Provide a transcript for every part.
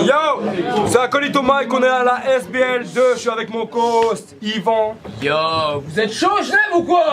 Yo, c'est Acolyto Mike, on est à la SBL2, je suis avec mon co-host Yvan. Yo, vous êtes chaud, je l'aime ou quoi?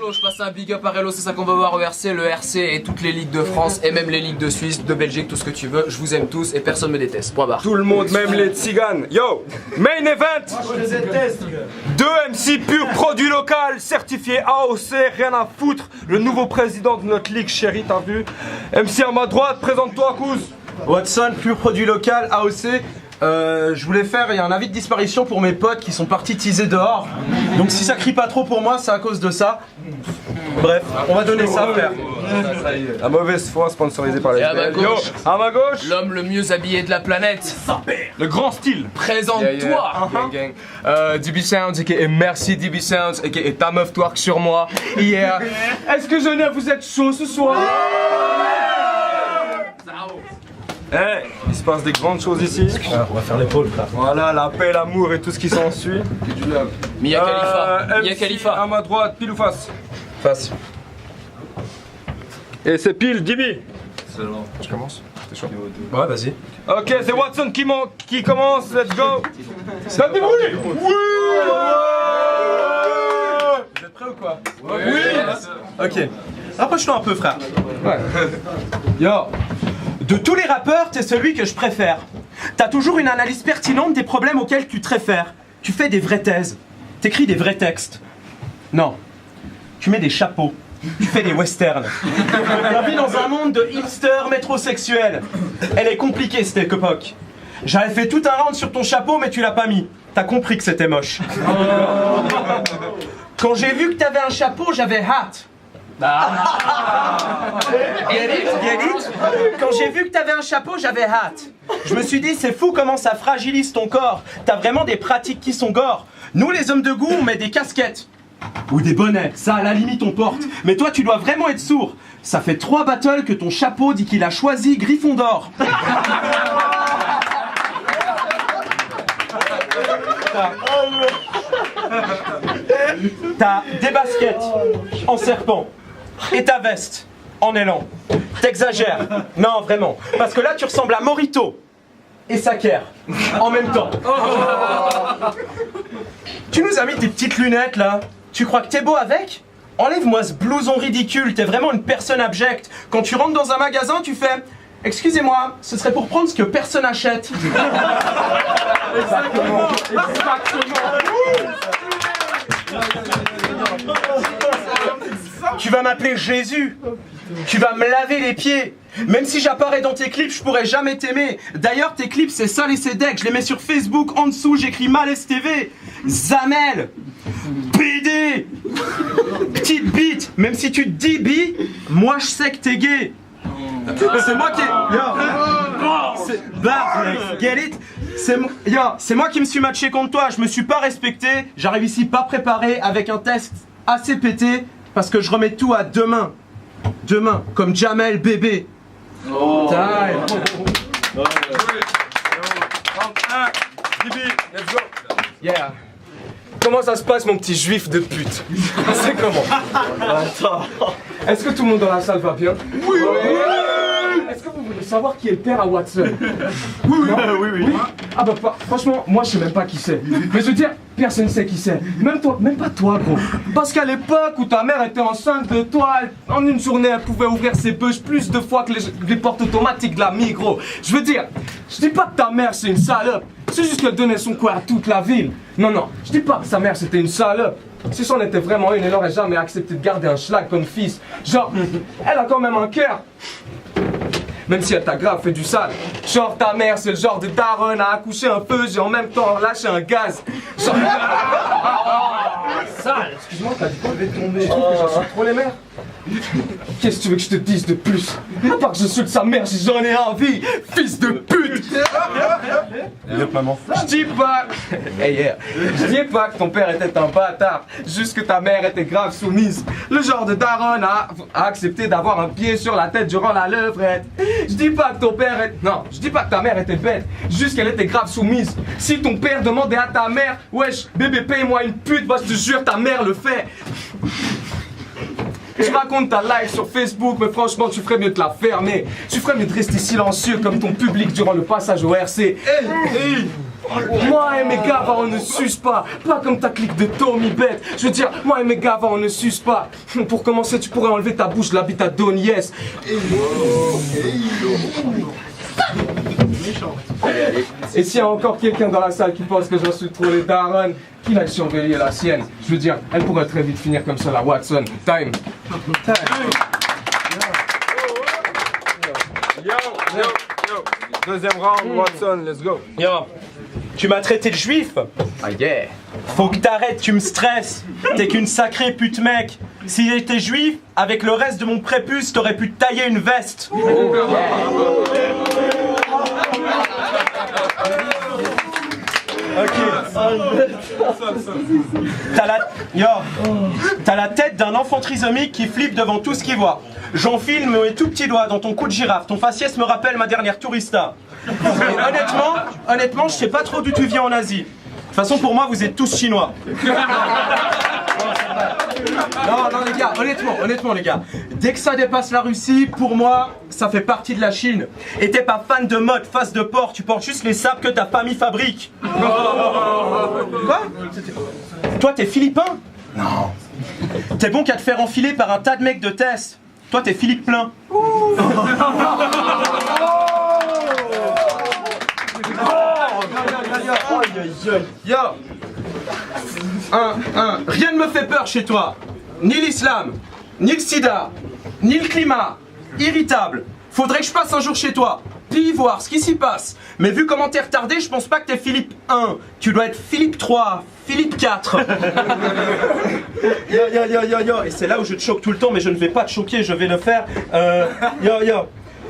Je passe un big up à Relo, c'est ça qu'on va voir au RC, le RC et toutes les ligues de France et même les ligues de Suisse, de Belgique, tout ce que tu veux. Je vous aime tous et personne me déteste. Point barre. Tout le monde, même les tziganes. Yo, main event. Moi je les déteste. 2 MC pur produit local, certifié AOC, rien à foutre. Le nouveau président de notre ligue, chérie, t'as vu? MC à ma droite, présente-toi, Kouz. Watson, pur produit local, AOC. Je voulais faire un avis de disparition pour mes potes qui sont partis teaser dehors. Donc si ça crie pas trop pour moi, c'est à cause de ça. Bref, on va donner ça, frère. La mauvaise foi sponsorisée par les Et à ma SBL. Yo, gauche, à ma gauche, l'homme le mieux habillé de la planète. le grand style. Présente-toi. Gang, gang. DB Sounds, et merci DB Sounds, et ta meuf twerk sur moi. Yeah. Est-ce que Genève, vous êtes chaud ce soir? Eh, il se passe des grandes choses ici. On va faire l'épaule, frère. Voilà, la paix, l'amour et tout ce qui s'ensuit. Mia Khalifa. Mia MC Khalifa. à ma droite, pile ou face? Face. Et c'est pile, Dibi. Je commence? T'es chaud? Ouais, vas-y. Ok, c'est Watson qui commence, let's go. Ça débrouille. Oui. Vous êtes prêts ou quoi? Oui. Ok. Rapproche-toi un peu, frère. Ouais. Yo. De tous les rappeurs, t'es celui que je préfère. T'as toujours une analyse pertinente des problèmes auxquels tu te réfères. Tu fais des vraies thèses. T'écris des vrais textes. Non. Tu mets des chapeaux. Tu fais des westerns. On vit dans un monde de hipsters métrosexuels. Elle est compliquée cette époque. J'avais fait tout un round sur ton chapeau, mais tu l'as pas mis. T'as compris que c'était moche. Quand j'ai vu que t'avais un chapeau, j'avais hâte. Get it? Quand j'ai vu que t'avais un chapeau, j'avais hâte. Je me suis dit, c'est fou comment ça fragilise ton corps. T'as vraiment des pratiques qui sont gore. Nous, les hommes de goût, on met des casquettes. Ou des bonnets, ça à la limite on porte. Mais toi, tu dois vraiment être sourd. Ça fait 3 battles que ton chapeau dit qu'il a choisi Gryffondor. T'as des baskets en serpent et ta veste en élan. T'exagères. Non, vraiment. Parce que là, tu ressembles à Morito et Saker en même temps. Tu nous as mis tes petites lunettes là. Tu crois que t'es beau avec? Enlève-moi ce blouson ridicule. T'es vraiment une personne abjecte. Quand tu rentres dans un magasin, tu fais... Excusez-moi, ce serait pour prendre ce que personne achète. Exactement. Tu vas m'appeler Jésus. Tu vas me laver les pieds. Même si j'apparais dans tes clips, je pourrais jamais t'aimer. D'ailleurs, tes clips, c'est sale et c'est deck. Je les mets sur Facebook. En dessous, j'écris Malaise TV. Zamel. PD. Petite bite. Même si tu te dis bi, moi je sais que t'es gay. C'est moi qui... Get it? C'est moi qui me suis matché contre toi. Je me suis pas respecté. J'arrive ici pas préparé avec un test assez pété parce que je remets tout à demain. Demain, comme Jamel bébé. Oh. Time. Let's go. Yeah. Comment ça se passe, mon petit juif de pute? C'est comment? Attends. Est-ce que tout le monde dans la salle va bien? Oui! Est-ce que vous voulez savoir qui est le père à Watson? Oui. Ah bah franchement, moi je sais même pas qui c'est. Mais je veux dire, Personne ne sait qui c'est. Même toi, même pas toi, gros. Parce qu'à l'époque où ta mère était enceinte de toi, en une journée, elle pouvait ouvrir ses bûches plus de fois que les portes automatiques de la gros. Je veux dire, je dis pas que ta mère c'est une salope. C'est juste qu'elle donnait son quoi à toute la ville. Non, non, je dis pas que sa mère c'était une salope. Si c'en était vraiment une, elle n'aurait jamais accepté de garder un schlag comme fils. Genre, elle a quand même un cœur. Même si elle t'a grave fait du sale. Genre ta mère c'est le genre de daronne à accoucher un peu et en même temps lâcher un gaz. Genre... Sale. Excuse-moi, t'as dit quoi? Je vais tomber. Je trouve que j'insulte trop les mères. Qu'est-ce que tu veux que je te dise de plus? À part que j'insulte sa mère si j'en ai envie. Fils de pute. Maman. Je dis pas... Hey, yeah. Je dis pas que ton père était un bâtard. Juste que ta mère était grave soumise. Le genre de daronne à accepter d'avoir un pied sur la tête durant la levrette. Je dis pas que ton père est... Non, je dis pas que ta mère était bête. Juste qu'elle était grave soumise. Si ton père demandait à ta mère, wesh, bébé, paye-moi une pute, bah je te jure, ta mère le fait. Tu racontes ta live sur Facebook, mais franchement, tu ferais mieux de la fermer. Tu ferais mieux de rester silencieux comme ton public durant le passage au RC. Moi et mes gars, on ne suce pas. Pas comme ta clique de Tommy Bête. Je veux dire, moi et mes gars, on ne suce pas. Pour commencer, tu pourrais enlever ta bouche de l'habitat d'Onies. Et s'il y a encore quelqu'un dans la salle qui pense que j'insulte trop les darons, qu'il aille surveiller la sienne. Je veux dire, elle pourrait très vite finir comme ça, la Watson. Time. Deuxième round, Watson, let's go. Yo, tu m'as traité de juif? Ah yeah. Faut que t'arrêtes, tu me stresses. T'es qu'une sacrée pute, mec. Si j'étais juif, avec le reste de mon prépuce, t'aurais pu te tailler une veste. T'as la tête d'un enfant trisomique qui flippe devant tout ce qu'il voit. J'enfile mes tout petits doigts dans ton cou de girafe. Ton faciès me rappelle ma dernière tourista. Et honnêtement, je sais pas trop d'où tu viens en Asie. De toute façon, pour moi, vous êtes tous chinois. Non, les gars, honnêtement, les gars. Dès que ça dépasse la Russie, pour moi, ça fait partie de la Chine. Et t'es pas fan de mode, face de porc, tu portes juste les sapes que ta famille fabrique. Quoi? Toi, t'es philippin? Non. T'es bon qu'à te faire enfiler par un tas de mecs de test. Toi, t'es Philippe Plein. Yo! Rien ne me fait peur chez toi. Ni l'islam, ni le sida, ni le climat. Irritable. Faudrait que je passe un jour chez toi. Puis voir ce qui s'y passe. Mais vu comment t'es retardé, je pense pas que t'es Philippe 1. Tu dois être Philippe 3, Philippe 4. Yo. Et c'est là où je te choque tout le temps, mais je ne vais pas te choquer, je vais le faire. Yo.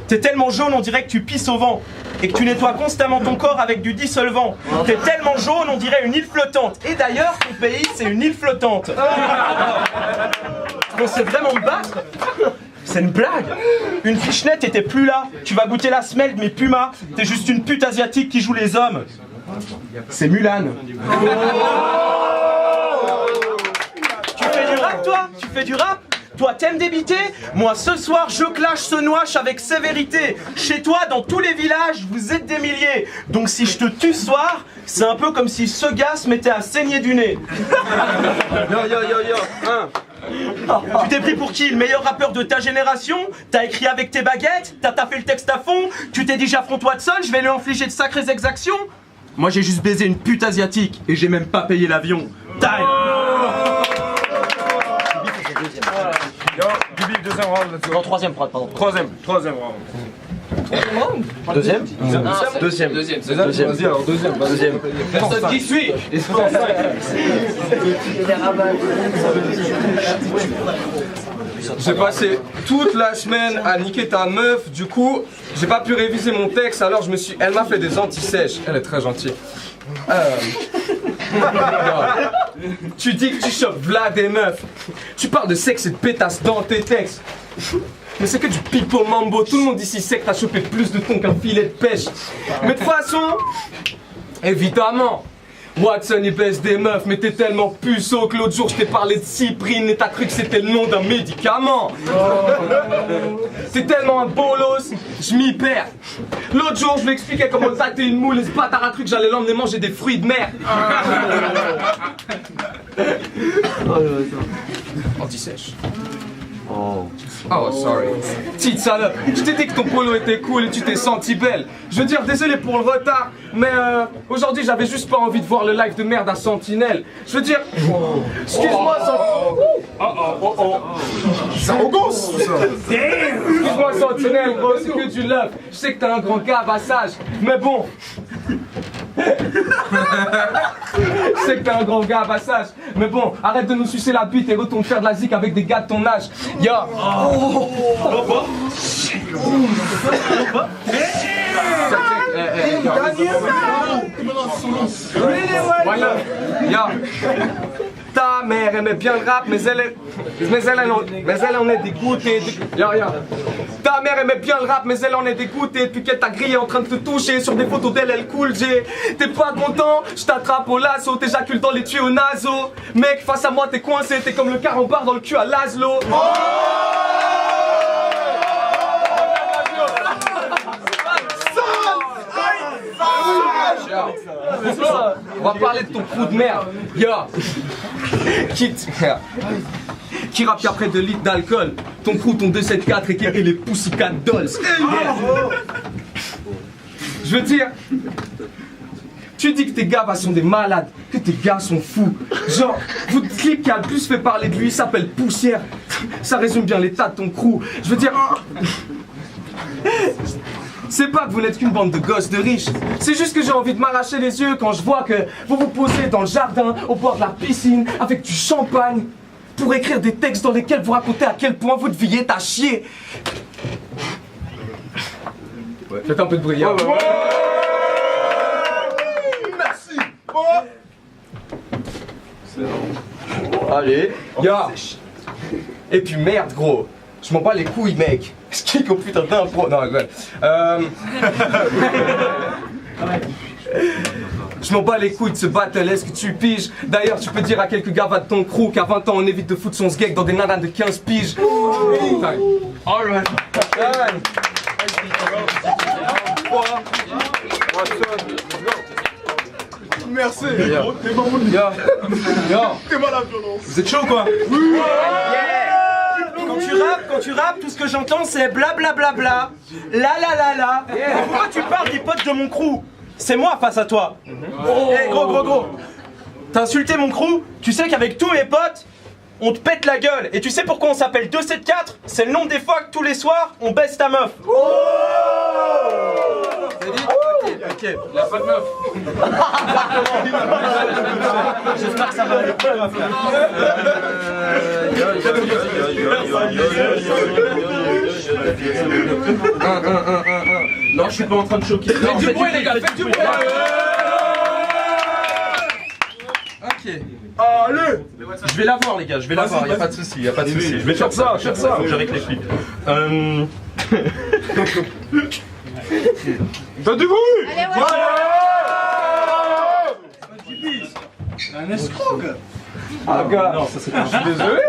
T'es tellement jaune, on dirait que tu pisses au vent. Et que tu nettoies constamment ton corps avec du dissolvant. T'es tellement jaune, on dirait une île flottante. Et d'ailleurs, ton pays, c'est une île flottante. On sait vraiment me battre? C'est une blague. Une fichenette était plus là. Tu vas goûter la semelle de mes pumas. T'es juste une pute asiatique qui joue les hommes. C'est Mulan. Tu fais du rap, toi? Tu fais du rap? Toi, t'aimes débiter? Moi, ce soir, je clash ce noache avec sévérité. Chez toi, dans tous les villages, vous êtes des milliers. Donc si je te tue ce soir, c'est un peu comme si ce gars se mettait à saigner du nez. Yo. Tu t'es pris pour qui? Le meilleur rappeur de ta génération? T'as écrit avec tes baguettes? T'as taffé le texte à fond? Tu t'es dit j'affronte Watson, je vais lui infliger de sacrées exactions? Moi, j'ai juste baisé une pute asiatique et j'ai même pas payé l'avion. Time. Yo, Bibi, deuxième round, let's go. Non, troisième prod, pardon. Troisième round. Deuxième. Vas-y, alors deuxième. Personne qui suit. J'ai passé toute la semaine à niquer ta meuf, du coup, j'ai pas pu réviser mon texte, alors elle m'a fait des anti-sèches. Elle est très gentille. Tu dis que tu chopes v'là des meufs. Tu parles de sexe et de pétasse dans tes textes. Mais c'est que du pipo mambo. Tout le monde ici sait que t'as chopé plus de thon qu'un filet de pêche. Mais de toute façon, évidemment, Watson il baisse des meufs, mais t'es tellement puceau que l'autre jour je t'ai parlé de Cyprine et t'as cru que c'était le nom d'un médicament. T'es tellement un bolos, je m'y perds. L'autre jour, je lui expliquais comment tâter une moule et ce bâtard a cru que j'allais l'emmener manger des fruits de mer. Anti-sèche. Oh, sorry. Petite salope, je t'ai dit que ton polo était cool et tu t'es senti belle. Je veux dire, désolé pour le retard, mais aujourd'hui j'avais juste pas envie de voir le live de merde à Sentinelle. Je veux dire, excuse-moi, excuse-moi Sentinelle, gros, c'est que du love. Je sais que t'es un grand gars à sage, mais bon. Je sais que t'es un grand gars à passage, mais bon, arrête de nous sucer la bite et retourne faire de la zik avec des gars de ton âge. Yo! Voilà. Yo! Ta mère aimait bien le rap, mais elle en est dégoûtée. Yo, yo. Ta mère aimait bien le rap, mais elle en est dégoûtée depuis qu'elle t'a grillé en train de te toucher sur des photos d'elle, elle cool J. T'es pas content, je t'attrape au lasso, t'éjacules dans les tuyaux nasaux. Mec, face à moi, t'es coincé, t'es comme le carambar dans le cul à Laszlo. On va parler de ton trou de merde. Yo. Qui rappe après 2 litres d'alcool. Ton crew, ton 274 et les Pussycat Dolls. Je veux dire, tu dis que tes gars sont des malades, que tes gars sont fous. Genre, votre clip qui a le plus fait parler de lui s'appelle Poussière. Ça résume bien l'état de ton crew. Je veux dire, c'est pas que vous n'êtes qu'une bande de gosses de riches. C'est juste que j'ai envie de m'arracher les yeux quand je vois que vous vous posez dans le jardin, au bord de la piscine, avec du champagne, pour écrire des textes dans lesquels vous racontez à quel point votre vie est à chier. Ouais, faites un peu de bruit. Ouais. Merci. Allez. Yo. Et puis merde, gros. Je m'en bats les couilles, mec. Je kick au putain d'impro. Non, ouais. Je m'en bats les couilles de ce battle, est-ce que tu piges? D'ailleurs, tu peux dire à quelques gars de ton crew qu'à 20 ans, on évite de foutre son sgeg dans des nanas de 15 piges. Alright. Merci. T'es mal à violence. Vous êtes chaud quoi? Quand tu rappes, tout ce que j'entends c'est blablabla, la. Pourquoi tu parles des potes de mon crew? C'est moi face à toi. Hey, gros. T'as insulté mon crew? Tu sais qu'avec tous mes potes, on te pète la gueule. Et tu sais pourquoi on s'appelle 274? C'est le nombre des fois que tous les soirs, on baisse ta meuf. T'as dit? Ok. Il a pas de meuf. J'espère que ça va aller. Non, je suis pas en train de choquer. Faites du bruit, les gars, faites du bruit. Ok. Allez. Je vais la voir, les gars, je vais la voir, y'a pas de soucis, Je vais faire ça, faut que je réfléchisse. Faites du bruit. Allez, ouais. Un escroc. Ah, gars. Non, ça c'est pas. Je suis désolé.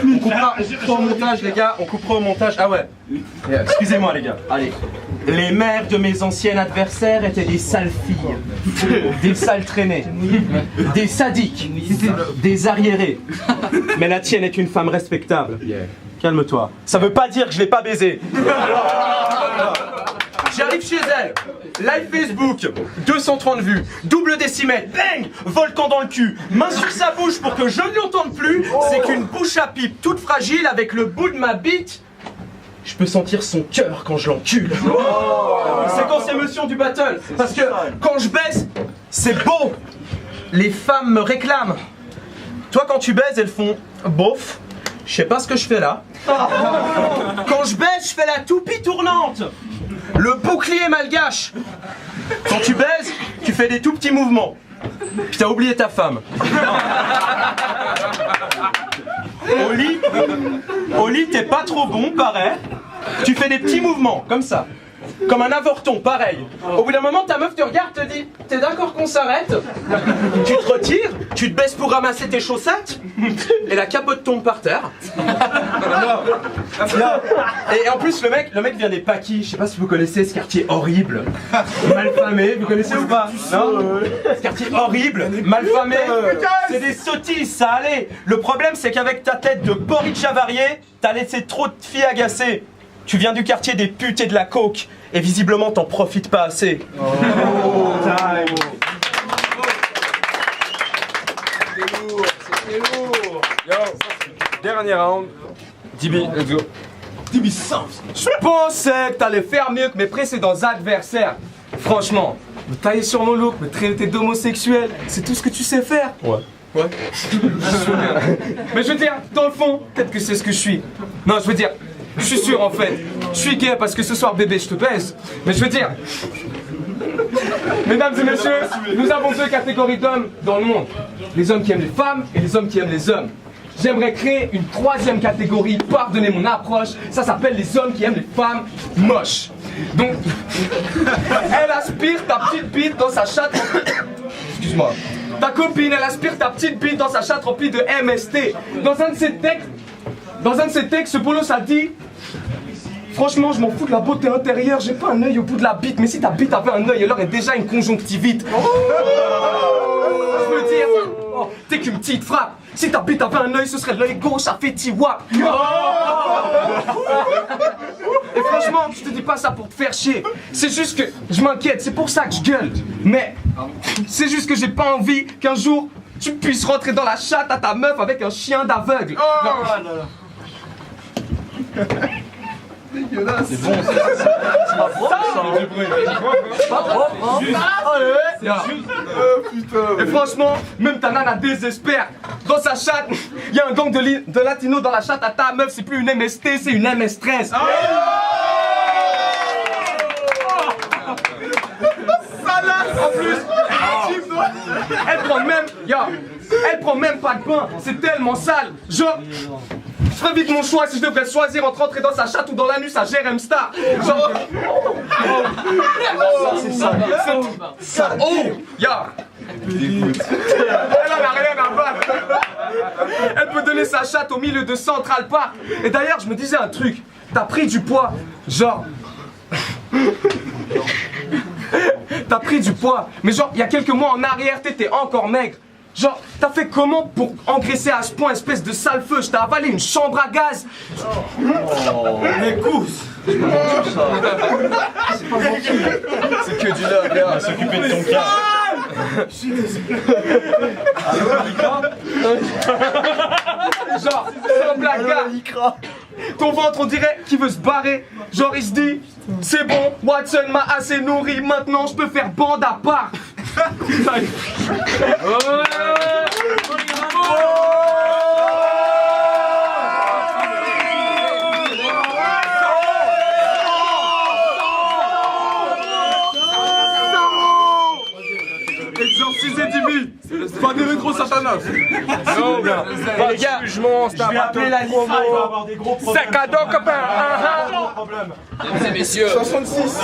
On coupera au montage, les gars. On coupera au montage. Ah ouais. Excusez-moi, les gars. Allez. Les mères de mes anciennes adversaires étaient des sales filles, des sales traînées, des sadiques, des arriérés. Mais la tienne est une femme respectable. Calme-toi. Ça veut pas dire que je l'ai pas baisée. J'arrive chez elle, live Facebook, 230 vues, double décimètre, bang, volcan dans le cul, main sur sa bouche pour que je ne l'entende plus, c'est qu'une bouche à pipe toute fragile avec le bout de ma bite. Je peux sentir son cœur quand je l'encule. Séquence émotion du battle, parce que quand je baisse, c'est beau. Les femmes me réclament. Toi quand tu baises, elles font bof. Je sais pas ce que je fais là. Quand je baisse, je fais la toupie tournante. Le bouclier malgache. Quand tu baises, tu fais des tout petits mouvements. Puis t'as oublié ta femme. Au lit, t'es pas trop bon, paraît. Tu fais des petits mouvements, comme ça. Comme un avorton, pareil. Au bout d'un moment, ta meuf te regarde, te dit « T'es d'accord qu'on s'arrête ?» Tu te retires, tu te baisses pour ramasser tes chaussettes, et la capote tombe par terre. Et en plus, le mec vient des Paquis. Je sais pas si vous connaissez ce quartier horrible, malfamé. Vous connaissez ou pas? Non. Ce quartier horrible, malfamé. C'est des sottises, ça allait. Le problème, c'est qu'avec ta tête de porridge avarié, t'as laissé trop de filles agacées. Tu viens du quartier des putes et de la coke, et visiblement t'en profites pas assez. Yo, dernier round. Dibi, let's go. Dibi Sans. Je pensais que t'allais faire mieux que mes précédents adversaires. Franchement, me tailler sur mon look, me traiter d'homosexuel, c'est tout ce que tu sais faire. Ouais. Mais je veux dire, dans le fond, peut-être que c'est ce que je suis. Non, je veux dire, je suis sûr en fait. Je suis gay parce que ce soir, bébé, je te baise. Mais je veux dire, mesdames et messieurs, nous avons deux catégories d'hommes dans le monde. Les hommes qui aiment les femmes et les hommes qui aiment les hommes. J'aimerais créer une troisième catégorie, pardonnez mon approche, ça s'appelle les hommes qui aiment les femmes moches. Donc, elle aspire ta petite bite dans sa chatte. Excuse-moi. Ta copine, elle aspire ta petite bite dans sa chatte remplie de MST. Dans un de ses textes, ce bolos a dit: franchement, je m'en fous de la beauté intérieure, j'ai pas un œil au bout de la bite, mais si ta bite avait un œil, elle aurait déjà une conjonctivite. Je veux dire, t'es qu'une petite frappe. Si ta bite avait un œil, ce serait l'œil gauche à Fetiwa. Et franchement, je te dis pas ça pour te faire chier. C'est juste que je m'inquiète, c'est pour ça que je gueule. Mais c'est juste que j'ai pas envie qu'un jour tu puisses rentrer dans la chatte à ta meuf avec un chien d'aveugle. Dégueulasse. C'est bon, et franchement, même ta nana désespère. Dans sa chatte, il y a un gang de latinos dans la chatte à ta meuf, c'est plus une MST, c'est une MS13. Salade en plus. Elle prend même pas de bain, c'est tellement sale. Genre, je ferais vite mon choix si je devrais choisir entre rentrer dans sa chatte ou dans l'anus à Jérém Star. Genre. C'est ça. Oh, ya. Elle en a rien à battre. Elle peut donner sa chatte au milieu de Central Park. Et d'ailleurs, je me disais un truc. T'as pris du poids, genre. T'as pris du poids, mais genre, il y a quelques mois en arrière, t'étais encore maigre. Genre, t'as fait comment pour engraisser à ce point, espèce de sale feu? Je t'ai avalé une chambre à gaz. Mais cousse. C'est que du love, là. On va s'occuper de ton cas. Genre, sans blague, ton ventre, on dirait qu'il veut se barrer. Genre, il se dit, c'est bon, Watson m'a assez nourri, maintenant je peux faire bande à part. Exorcisé Dibi. Pas de rétro Satanas. Non, bien. Les gars, je vais appeler la Lifra, il va avoir des gros problèmes. C'est cadeau, copain. Gros problème. Mesdames et messieurs, 66.